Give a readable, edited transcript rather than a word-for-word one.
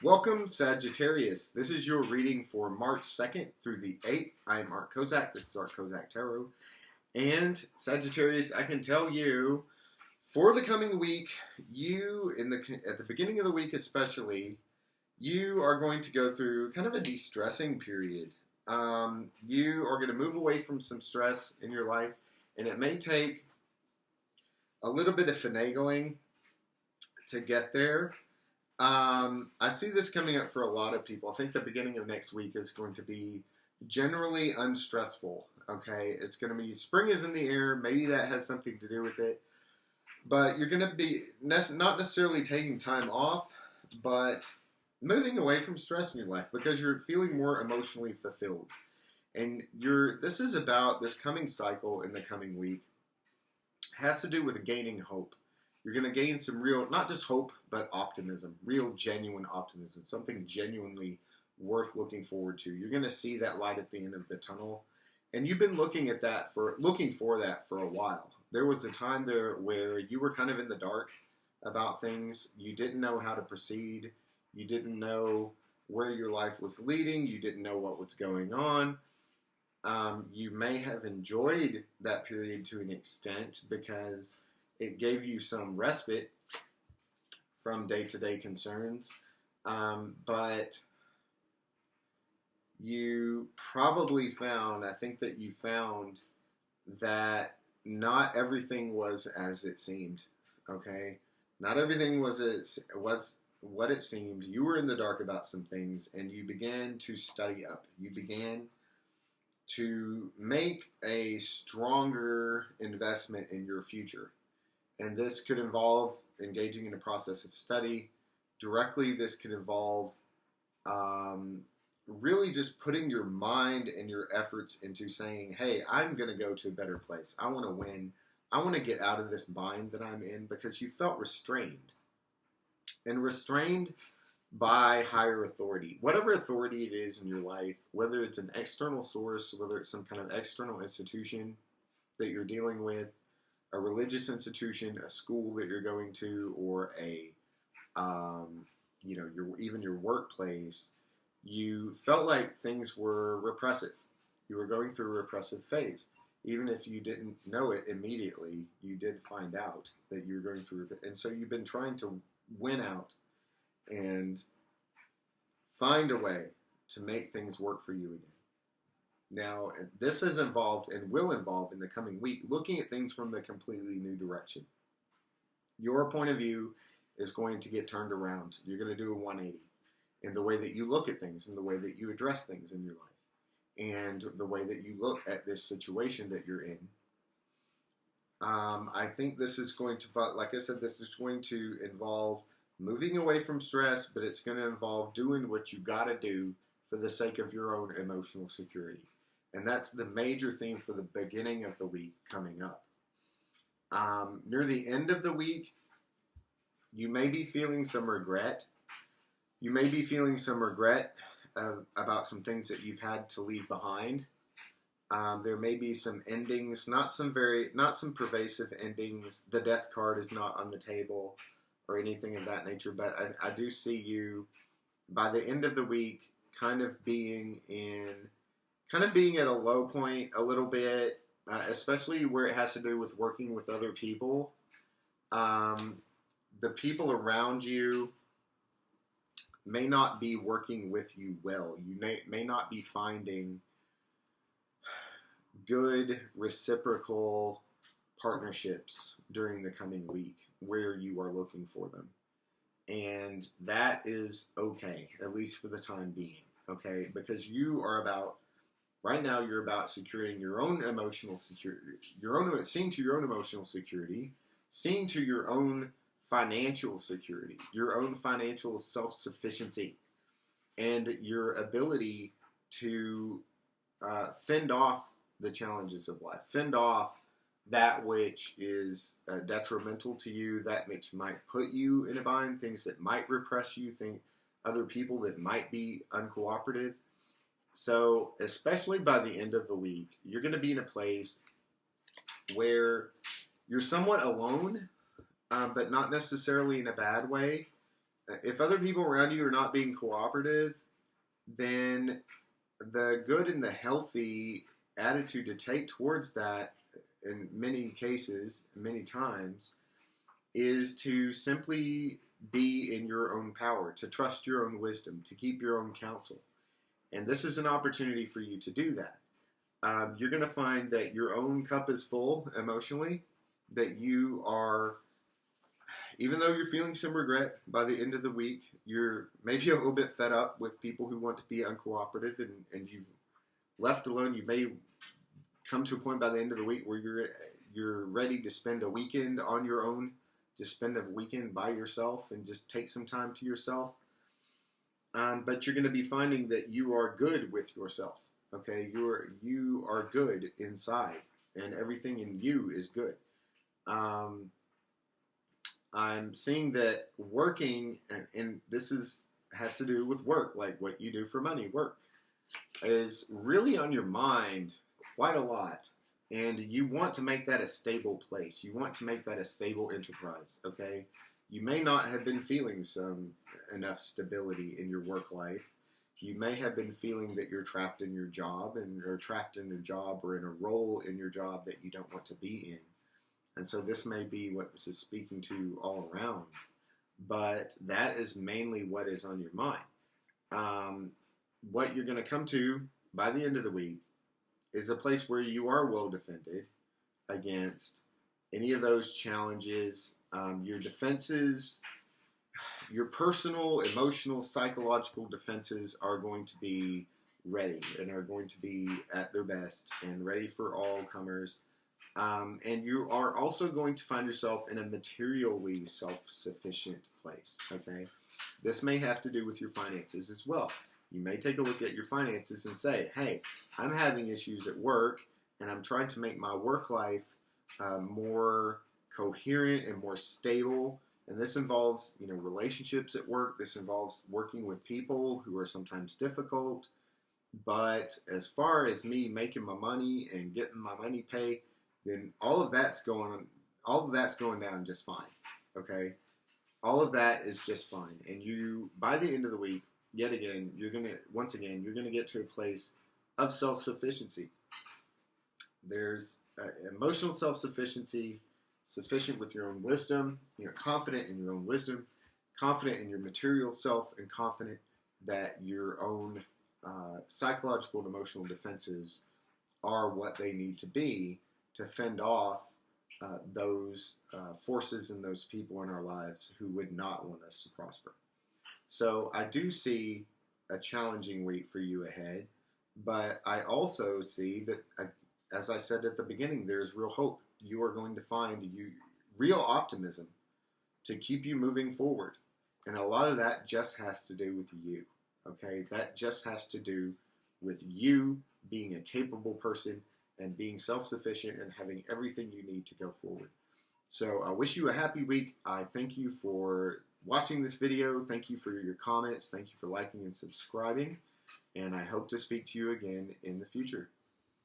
Welcome, Sagittarius. This is your reading for March 2nd through the 8th. I'm Art Kozak. This is Art Kozak Tarot. And Sagittarius, I can tell you, for the coming week, at the beginning of the week especially, you are going to go through kind of a de-stressing period. You are going to move away from some stress in your life, and it may take a little bit of finagling to get there. I see this coming up for a lot of people. I think the beginning of next week is going to be generally unstressful. Okay, it's going to be spring is in the air. Maybe that has something to do with it. But you're going to be not necessarily taking time off, but moving away from stress in your life because you're feeling more emotionally fulfilled. And this is about this coming cycle in the coming week has to do with gaining hope. You're going to gain some real, not just hope, but optimism, real genuine optimism, something genuinely worth looking forward to. You're going to see that light at the end of the tunnel. And you've been looking for that for a while. There was a time there where you were kind of in the dark about things. You didn't know how to proceed. You didn't know where your life was leading. You didn't know what was going on. You may have enjoyed that period to an extent because it gave you some respite from day-to-day concerns, but you probably I think that you found that not everything was as it seemed, okay? Not everything was what it seemed. You were in the dark about some things, and you began to study up. You began to make a stronger investment in your future. And this could involve engaging in a process of study. Directly, this could involve really just putting your mind and your efforts into saying, hey, I'm going to go to a better place. I want to win. I want to get out of this bind that I'm in because you felt restrained. And restrained by higher authority. Whatever authority it is in your life, whether it's an external source, whether it's some kind of external institution that you're dealing with, a religious institution, a school that you're going to, or your workplace, you felt like things were repressive. You were going through a repressive phase. Even if you didn't know it immediately, you did find out that you were going through it. And so you've been trying to win out and find a way to make things work for you again. Now, this has involved and will involve in the coming week looking at things from a completely new direction. Your point of view is going to get turned around. You're going to do a 180 in the way that you look at things, in the way that you address things in your life, and the way that you look at this situation that you're in. I think this is going to, like I said, this is going to involve moving away from stress, but it's going to involve doing what you got to do for the sake of your own emotional security. And that's the major theme for the beginning of the week coming up. Near the end of the week, you may be feeling some regret. You may be feeling some regret about some things that you've had to leave behind. There may be some endings, not some pervasive endings. The death card is not on the table or anything of that nature, but I do see you by the end of the week kind of being at a low point a little bit, especially where it has to do with working with other people. The people around you may not be working with you well. You may not be finding good reciprocal partnerships during the coming week where you are looking for them. And that is okay, at least for the time being, okay? Because right now you're about securing your own emotional security, seeing to your own emotional security, seeing to your own financial security, your own financial self-sufficiency, and your ability to fend off the challenges of life, fend off that which is detrimental to you, that which might put you in a bind, things that might repress you, other people that might be uncooperative. So, especially by the end of the week, you're going to be in a place where you're somewhat alone, but not necessarily in a bad way. if other people around you are not being cooperative, then the good and the healthy attitude to take towards that in many cases, many times, is to simply be in your own power, to trust your own wisdom, to keep your own counsel. And this is an opportunity for you to do that. You're going to find that your own cup is full emotionally, that you are, even though you're feeling some regret by the end of the week, you're maybe a little bit fed up with people who want to be uncooperative, and you've left alone. You may come to a point by the end of the week where you're ready to spend a weekend on your own, just spend a weekend by yourself and just take some time to yourself. But you're going to be finding that you are good with yourself. Okay, you are good inside, and everything in you is good. I'm seeing that working, and this has to do with work, like what you do for money. Work is really on your mind quite a lot, and you want to make that a stable place. You want to make that a stable enterprise. Okay, you may not have been feeling enough stability in your work life. You may have been feeling that you're trapped in your job, or trapped in a job or in a role in your job that you don't want to be in. And so this may be what this is speaking to all around. But that is mainly what is on your mind. What you're going to come to by the end of the week is a place where you are well defended against any of those challenges. Your defenses, your personal, emotional, psychological defenses are going to be ready and are going to be at their best and ready for all comers. And you are also going to find yourself in a materially self-sufficient place, okay? This may have to do with your finances as well. You may take a look at your finances and say, hey, I'm having issues at work, and I'm trying to make my work life more coherent and more stable. And this involves, relationships at work. This involves working with people who are sometimes difficult. But as far as me making my money and getting my money paid, then all of that's going down just fine. Okay? All of that is just fine. And you, by the end of the week, yet again, you're going to get to a place of self-sufficiency. There's emotional self-sufficiency, sufficient with your own wisdom, confident in your own wisdom, confident in your material self, and confident that your own psychological and emotional defenses are what they need to be to fend off those forces and those people in our lives who would not want us to prosper. So I do see a challenging week for you ahead, but I also see that, as I said at the beginning, there's real hope. You are going to find real optimism to keep you moving forward. And a lot of that just has to do with you, okay? That just has to do with you being a capable person and being self-sufficient and having everything you need to go forward. So I wish you a happy week. I thank you for watching this video. Thank you for your comments. Thank you for liking and subscribing. And I hope to speak to you again in the future.